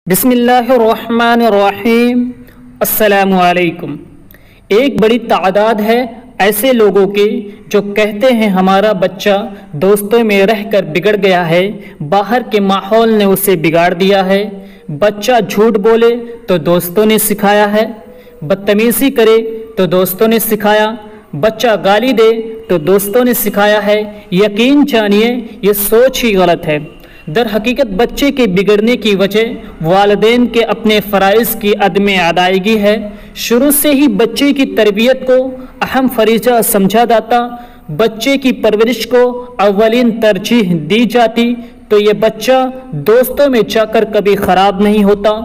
بسم اللہ الرحمن الرحیم۔ السلام علیکم۔ ایک بڑی تعداد ہے ایسے لوگوں کی جو کہتے ہیں ہمارا بچہ دوستوں میں رہ کر بگڑ گیا ہے، باہر کے ماحول نے اسے بگاڑ دیا ہے۔ بچہ جھوٹ بولے تو دوستوں نے سکھایا ہے، بدتمیزی کرے تو دوستوں نے سکھایا، بچہ گالی دے تو دوستوں نے سکھایا ہے۔ یقین جانیے یہ سوچ ہی غلط ہے۔ در حقیقت بچے کے بگڑنے کی وجہ والدین کے اپنے فرائض کی عدم ادائیگی ہے۔ شروع سے ہی بچے کی تربیت کو اہم فریضہ سمجھا جاتا، بچے کی پرورش کو اولین ترجیح دی جاتی تو یہ بچہ دوستوں میں جا کر کبھی خراب نہیں ہوتا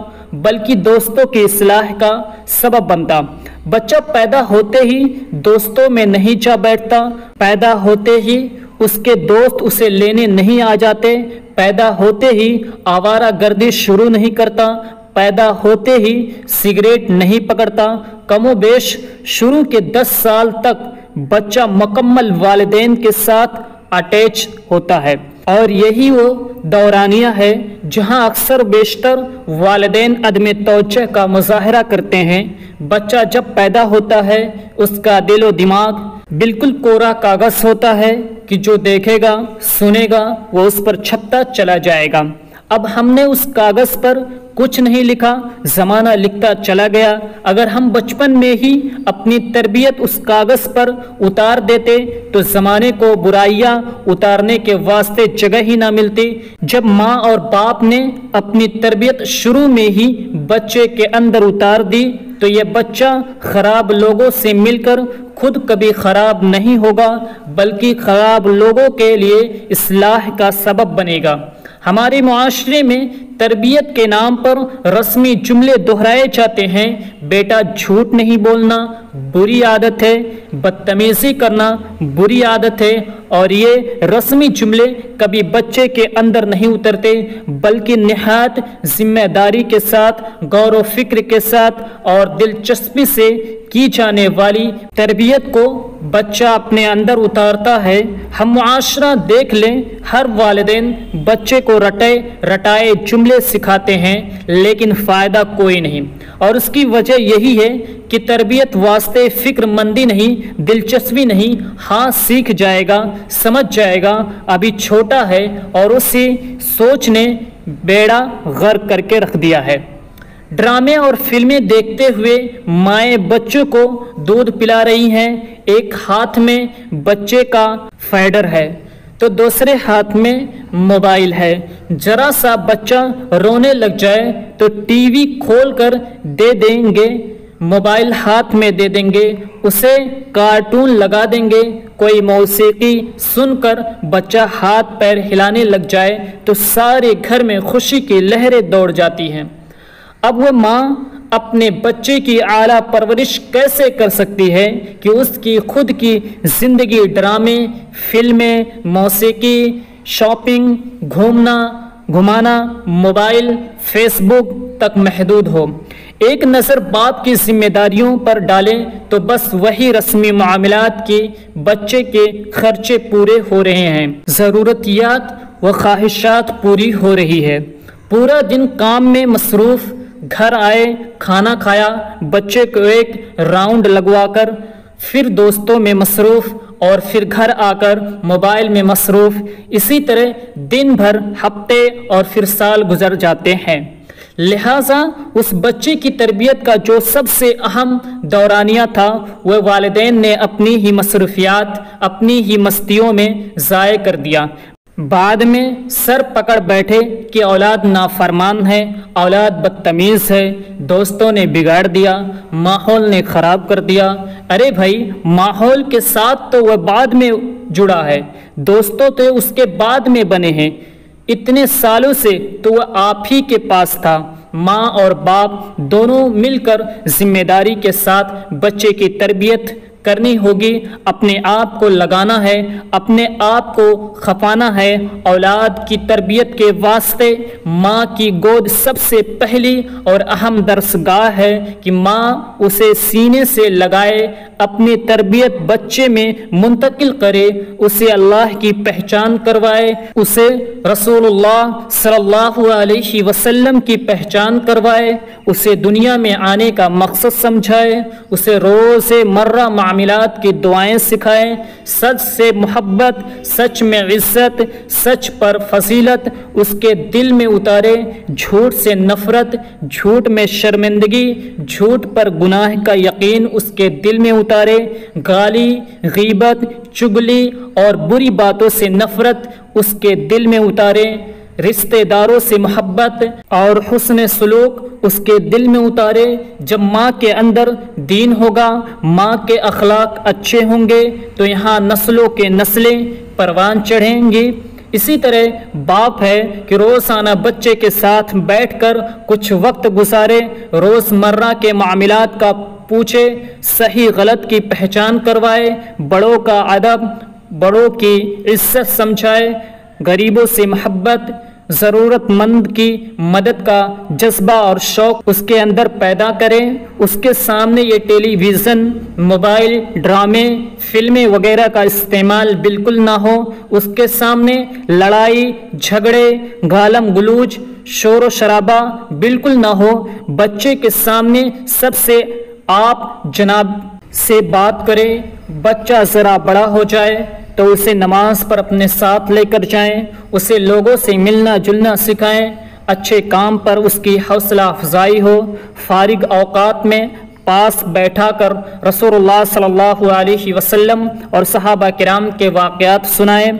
بلکہ دوستوں کی اصلاح کا سبب بنتا۔ بچہ پیدا ہوتے ہی دوستوں میں نہیں جا بیٹھتا، پیدا ہوتے ہی اس کے دوست اسے لینے نہیں آ جاتے، پیدا ہوتے ہی آوارہ گردی شروع نہیں کرتا، پیدا ہوتے ہی سگریٹ نہیں پکڑتا۔ کم و بیش شروع کے 10 سال تک بچہ مکمل والدین کے ساتھ اٹیچ ہوتا ہے، اور یہی وہ دورانیہ ہے جہاں اکثر بیشتر والدین عدم توجہ کا مظاہرہ کرتے ہیں۔ بچہ جب پیدا ہوتا ہے اس کا دل و دماغ بالکل کورا کاغذ ہوتا ہے کہ جو دیکھے گا سنے گا وہ اس پر چھپتا چلا جائے گا۔ اب ہم نے اس کاغذ پر کچھ نہیں لکھا، زمانہ لکھتا چلا گیا۔ اگر ہم بچپن میں ہی اپنی تربیت اس کاغذ پر اتار دیتے تو زمانے کو برائیاں اتارنے کے واسطے جگہ ہی نہ ملتی۔ جب ماں اور باپ نے اپنی تربیت شروع میں ہی بچے کے اندر اتار دی تو یہ بچہ خراب لوگوں سے مل کر خود کبھی خراب نہیں ہوگا بلکہ خراب لوگوں کے لیے اصلاح کا سبب بنے گا۔ ہمارے معاشرے میں تربیت کے نام پر رسمی جملے دہرائے جاتے ہیں۔ بیٹا جھوٹ نہیں بولنا بری عادت ہے، بدتمیزی کرنا بری عادت ہے، اور یہ رسمی جملے کبھی بچے کے اندر نہیں اترتے بلکہ نہایت ذمہ داری کے ساتھ، غور و فکر کے ساتھ اور دلچسپی سے کی جانے والی تربیت کو بچہ اپنے اندر اتارتا ہے۔ ہم معاشرہ دیکھ لیں، ہر والدین بچے کو رٹائے جملے سکھاتے ہیں لیکن فائدہ کوئی نہیں، اور اس کی وجہ یہی ہے کہ تربیت واسطے فکر مندی نہیں، دلچسپی نہیں۔ ہاں سیکھ جائے گا، سمجھ جائے گا، ابھی چھوٹا ہے، اور اسی سوچ نے بیڑا غرق کر کے رکھ دیا ہے۔ ڈرامے اور فلمیں دیکھتے ہوئے مائیں بچوں کو دودھ پلا رہی ہیں، ایک ہاتھ میں بچے کا فیڈر ہے تو دوسرے ہاتھ میں موبائل ہے۔ ذرا سا بچہ رونے لگ جائے تو ٹی وی کھول کر دے دیں گے، موبائل ہاتھ میں دے دیں گے، اسے کارٹون لگا دیں گے، کوئی موسیقی سن کر بچہ ہاتھ پیر ہلانے لگ جائے تو سارے گھر میں خوشی کی لہریں دوڑ جاتی ہیں۔ اب وہ ماں اپنے بچے کی اعلیٰ پرورش کیسے کر سکتی ہے کہ اس کی خود کی زندگی ڈرامے، فلمیں، موسیقی، شاپنگ، گھمانا، موبائل، فیس بک تک محدود ہو۔ ایک نظر باپ کی ذمہ داریوں پر ڈالیں تو بس وہی رسمی معاملات کی بچے کے خرچے پورے ہو رہے ہیں، ضرورتیات و خواہشات پوری ہو رہی ہے۔ پورا دن کام میں مصروف، گھر آئے، کھانا کھایا، بچے کو ایک راؤنڈ لگوا کر پھر دوستوں میں مصروف، اور پھر گھر آ کر موبائل میں مصروف، اسی طرح دن بھر، ہفتے اور پھر سال گزر جاتے ہیں۔ لہٰذا اس بچے کی تربیت کا جو سب سے اہم دورانیہ تھا وہ والدین نے اپنی ہی مصروفیات، اپنی ہی مستیوں میں ضائع کر دیا۔ بعد میں سر پکڑ بیٹھے کہ اولاد نافرمان ہے، اولاد بدتمیز ہے، دوستوں نے بگاڑ دیا، ماحول نے خراب کر دیا۔ ارے بھائی، ماحول کے ساتھ تو وہ بعد میں جڑا ہے، دوستوں تو اس کے بعد میں بنے ہیں، اتنے سالوں سے تو وہ آپ ہی کے پاس تھا۔ ماں اور باپ دونوں مل کر ذمہ داری کے ساتھ بچے کی تربیت کرنی ہوگی، اپنے آپ کو لگانا ہے، اپنے آپ کو کھپانا ہے۔ اولاد کی تربیت کے واسطے ماں کی گود سب سے پہلی اور اہم درسگاہ ہے کہ ماں اسے سینے سے لگائے، اپنی تربیت بچے میں منتقل کرے، اسے اللہ کی پہچان کروائے، اسے رسول اللہ صلی اللہ علیہ وسلم کی پہچان کروائے، اسے دنیا میں آنے کا مقصد سمجھائے، اسے روز مرہ معاملات کی دعائیں سکھائے، سچ سے محبت، سچ میں عزت، سچ پر فضیلت اس کے دل میں اتارے، جھوٹ سے نفرت، جھوٹ میں شرمندگی، جھوٹ پر گناہ کا یقین اس کے دل میں اتارے، گالی، غیبت، چغلی اور بری باتوں سے نفرت اس کے دل میں اتارے، رشتہ داروں سے محبت اور حسن سلوک اس کے دل میں اتارے۔ جب ماں کے اندر دین ہوگا، ماں کے اخلاق اچھے ہوں گے تو یہاں نسلوں کے نسلیں پروان چڑھیں گی۔ اسی طرح باپ ہے کہ روزانہ بچے کے ساتھ بیٹھ کر کچھ وقت گزارے، روز مرہ کے معاملات کا پوچھے، صحیح غلط کی پہچان کروائے، بڑوں کا ادب، بڑوں کی عزت سمجھائے، غریبوں سے محبت، ضرورت مند کی مدد کا جذبہ اور شوق اس کے اندر پیدا کرے۔ اس کے سامنے یہ ٹیلی ویژن، موبائل، ڈرامے، فلمیں وغیرہ کا استعمال بالکل نہ ہو۔ اس کے سامنے لڑائی، جھگڑے، گالم گلوچ، شور و شرابہ بالکل نہ ہو۔ بچے کے سامنے سب سے آپ جناب سے بات کرے۔ بچہ ذرا بڑا ہو جائے تو اسے نماز پر اپنے ساتھ لے کر جائیں، اسے لوگوں سے ملنا جلنا سکھائیں، اچھے کام پر اس کی حوصلہ افزائی ہو، فارغ اوقات میں پاس بیٹھا کر رسول اللہ صلی اللہ علیہ وسلم اور صحابہ کرام کے واقعات سنائیں۔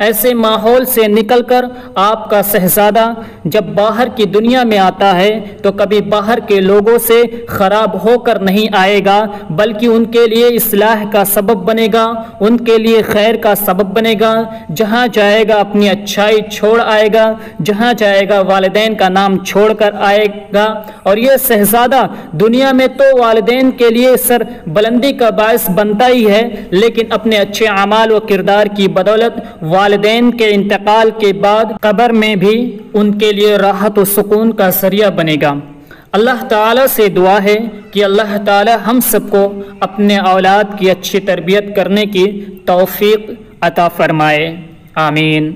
ایسے ماحول سے نکل کر آپ کا شہزادہ جب باہر کی دنیا میں آتا ہے تو کبھی باہر کے لوگوں سے خراب ہو کر نہیں آئے گا، بلکہ ان کے لیے اصلاح کا سبب بنے گا، ان کے لیے خیر کا سبب بنے گا۔ جہاں جائے گا اپنی اچھائی چھوڑ آئے گا، جہاں جائے گا والدین کا نام چھوڑ کر آئے گا۔ اور یہ شہزادہ دنیا میں تو والدین کے لیے سر بلندی کا باعث بنتا ہی ہے، لیکن اپنے اچھے اعمال و کردار کی بدولت والدین کے انتقال کے بعد قبر میں بھی ان کے لیے راحت و سکون کا ذریعہ بنے گا۔ اللہ تعالیٰ سے دعا ہے کہ اللہ تعالیٰ ہم سب کو اپنے اولاد کی اچھی تربیت کرنے کی توفیق عطا فرمائے، آمین۔